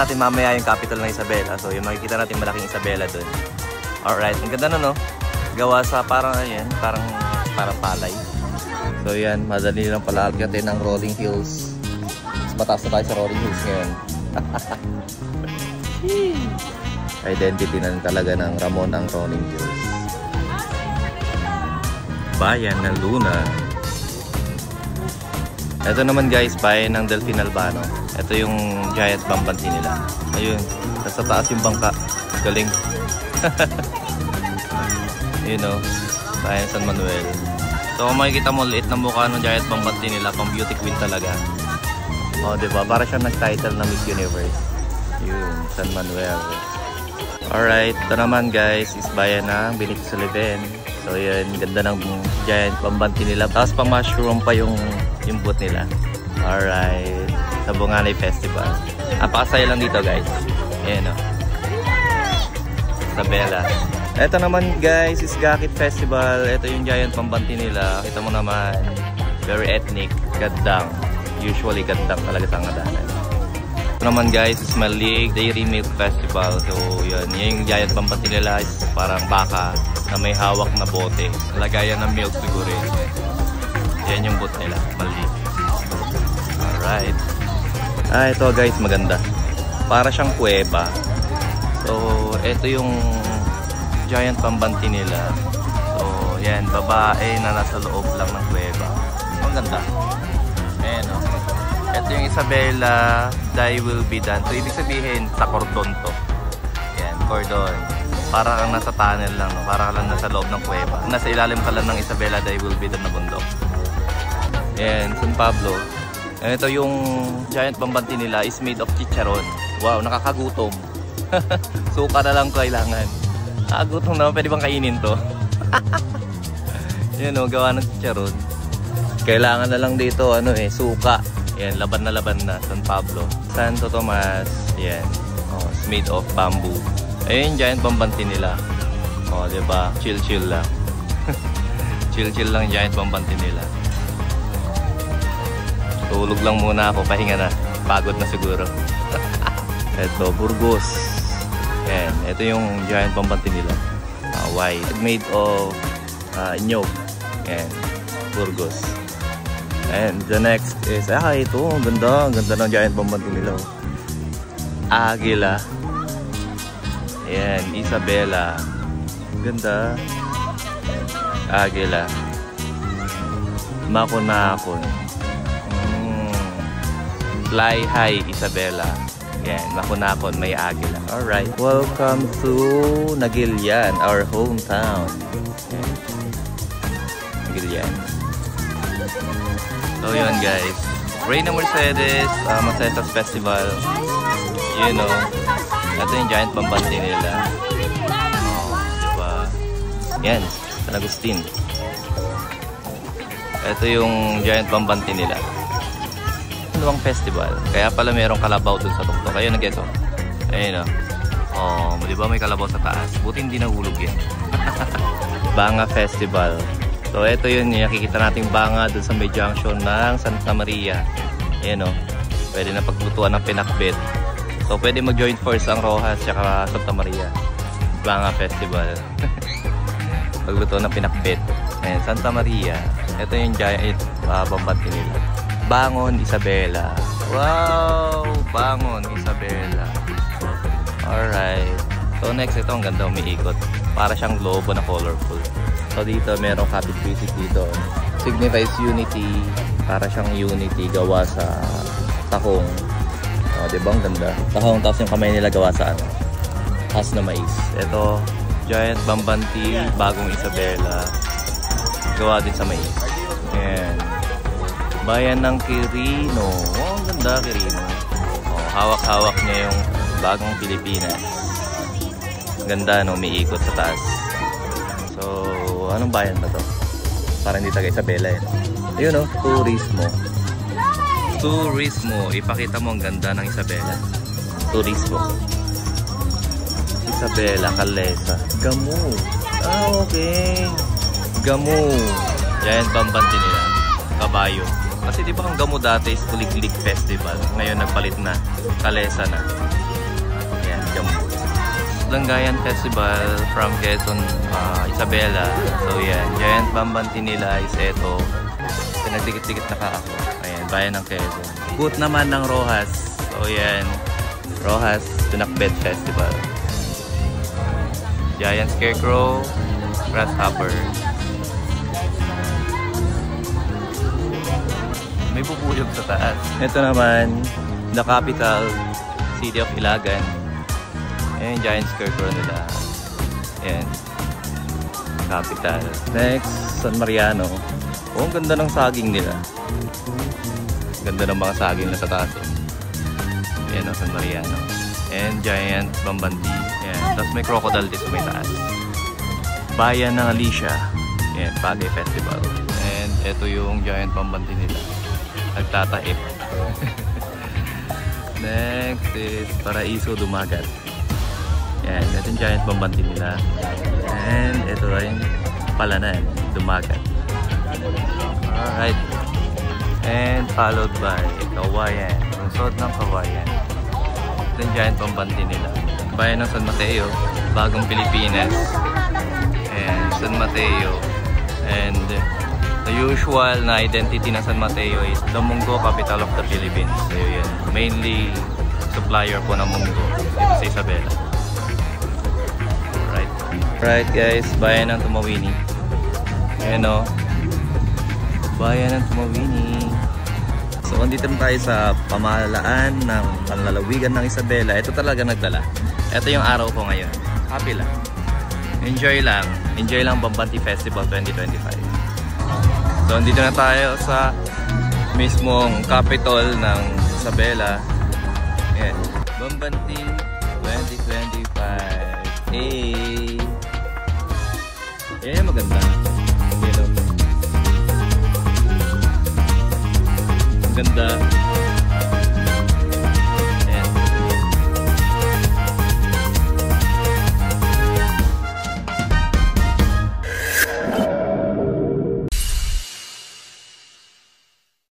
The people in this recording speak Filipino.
natin mamaya yung capital ng Isabela. So yung makikita natin malaking Isabela dun. Alright, ang ganda na no? Gawa sa parang ayan, parang palay. So yan, madali lang pala alkatin ng Rolling Hills. Mas mataas na tayo sa Rolling Hills ngayon. Identity na talaga ng Ramon ang Rolling Hills. Bayan ng Luna. Ito naman guys, bayan ng Delfin Albano. Ito yung giant bambanti nila. Ayun, nasa taas yung bangka. Galing. You know, bayan San Manuel. So kung makikita mo, liit na mukha ng giant bambanti nila, pang beauty queen talaga. O, diba? Para siyang nag-title na Miss Universe. Yun, San Manuel. Alright, ito naman guys, is bayan ng Benito Soliven. So yun, ganda ng giant bambanti nila. Tapos pang mushroom pa yung boot nila. Alright, sa Bunganay Festival. Napakasaya lang dito guys. Ayan o. Isabela. Ito naman guys, is Gakit Festival. Ito yung giant bambanti nila. Kita mo naman, very ethnic, gaddang. Usually gaddang talaga sa ngadanan. Ito naman guys, is Malig Dairy Milk Festival. So yun, yung giant bambanti nila is parang baka na may hawak na bote. Lagayan ng milk siguro yun. Yan yung boot nila, Malig. Alright. Ito guys, maganda. Para siyang kuweba. So, ito yung giant bambanti nila. So, yan, babae na nasa loob lang ng kuweba. Maganda. Ayan o. Ito yung Isabela, Thy Will Be Done. So, ibig sabihin, sa cordon to. Yan, cordon. Para kang nasa tunnel lang, no? Para kang lang nasa loob ng kuweba. Nasa ilalim ka lang ng Isabela, Thy Will Be Done na bundok. Yan, San Pablo. Ito yung giant bambanti nila is made of chicharon. Wow, nakakagutom. Suka na lang kailangan. Nakakagutom naman, pwede bang kainin to? Yan o, gawa ng chicharon. Kailangan na lang dito, suka. Yan, laban na San Pablo. Santo Tomas, yan. Oh, it's made of bamboo. Ayun, giant bambanti nila. O, diba? Chill lang. Chill lang giant bambanti nila. Tulog lang muna ako, pahinga na. Pagod na siguro. Ito, Burgos. Yan, ito yung giant bambanti nila. White. Made of nyog. Yan, Burgos. And the next is, ito, ang ganda ng giant bambanti nila. Agila. Yan, Isabela. Ganda. Agila. Makunakon. Fly High Isabela. Yan, Makunakon, may agila. Alright. Welcome to Nagilian, our hometown. Yan. Nagilian. So yun guys. Reyna Mercedes, Macetas Festival. You know. Ito yung giant bambanti nila. Oh, diba? Yan, San Agustin. Ito yung giant bambanti nila. Ano bang festival? Kaya pala merong kalabaw dun sa tuktok. Ayun, nag-geto. Ayun o. Oh, di ba may kalabaw sa taas? Buti hindi nahulog yan. Banga Festival. So, ito yun. Nakikita nating banga dun sa may junction ng Santa Maria. Ayun o. Pwede na paglutuan ng pinakbet. So, pwede mag-join force ang Rojas at Santa Maria. Banga Festival. Paglutuan ng pinakbet. Ayun, Santa Maria. Ito yung giant bambanti nila. Bangon Isabela. Wow! Bangon Isabela. Alright. So next, ito ang ganda, umiikot. Para siyang globo na colorful. So dito, merong kapit visit dito. Signifies unity. Para siyang unity gawa sa tahong. O, diba ang ganda? Tahong, tapos yung kamay nila gawa sa has na mais. Ito, giant bambanti, bagong Isabela. Gawa din sa mais. Ayan. Bayan ng Quirino. Oh, ang ganda, Quirino. Oh, hawak-hawak niya yung bagong Pilipinas. Ganda, no? Umiikot sa taas. So, anong bayan ba to? Parang hindi taga Isabela eh. Ayun, no? Turismo. Turismo. Ipakita mo ang ganda ng Isabela. Turismo. Isabela, Calesa. Gamu. Okay. Gamu. Giant bambanti nila. Kabayo. Kasi di ba ang Gamu dati is Kuliglig Festival. Ngayon nagpalit na. Calesa na. Langgayan Festival from Quezon, Isabela. So yan, Giant Bambanti nila is eto. Pinagdikit-dikit na ako. Ayan, bayan ng Quezon. Booth naman ng Rojas. So yan, Rojas Pinakbet Festival. Giant Scarecrow, Grasshopper. May pupulog sa taas. Ito naman, the capital city of Ilagan. Ayan, Giant Scarecrow nila. Ayan. Capital. Next, San Mariano. Oh, ang ganda ng saging nila. Ganda ng mga saging na sa taas. Ayan ang San Mariano. And Giant Bambanti. Ayan. Tapos may crocodile dito sa may taas. Bayan ng Alicia. Ayan, Bagay Festival. And ito yung Giant Bambanti nila. Nagtataip. Next is Paraiso Dumagat. Yan, ito yung Giant Bambanti nila. And ito rin Palanan, Dumagat. Alright. And followed by Kawayan. Lungsod ng Kawayan. Ito yung Giant Bambanti nila. Bayan ng San Mateo, Bagong Pilipinas. And San Mateo. And the usual na identity ng San Mateo is the Munggo, capital of the Philippines. So yun, mainly supplier po ng munggo dito sa Isabela. Right guys, bayan ng Tumawini. Ayan o, bayan ng Tumawini. So andito na tayo sa pamahalaan ng panlalawigan ng Isabela. Ito talaga nagdala. Ito yung araw ko ngayon. Happy lang. Enjoy lang. Enjoy lang Bambanti Festival 2025. So andito na tayo sa mismong capital ng Isabela. Ayan, Bambanti 2025. Hey! Ayan, maganda. Ayan, ang ganda.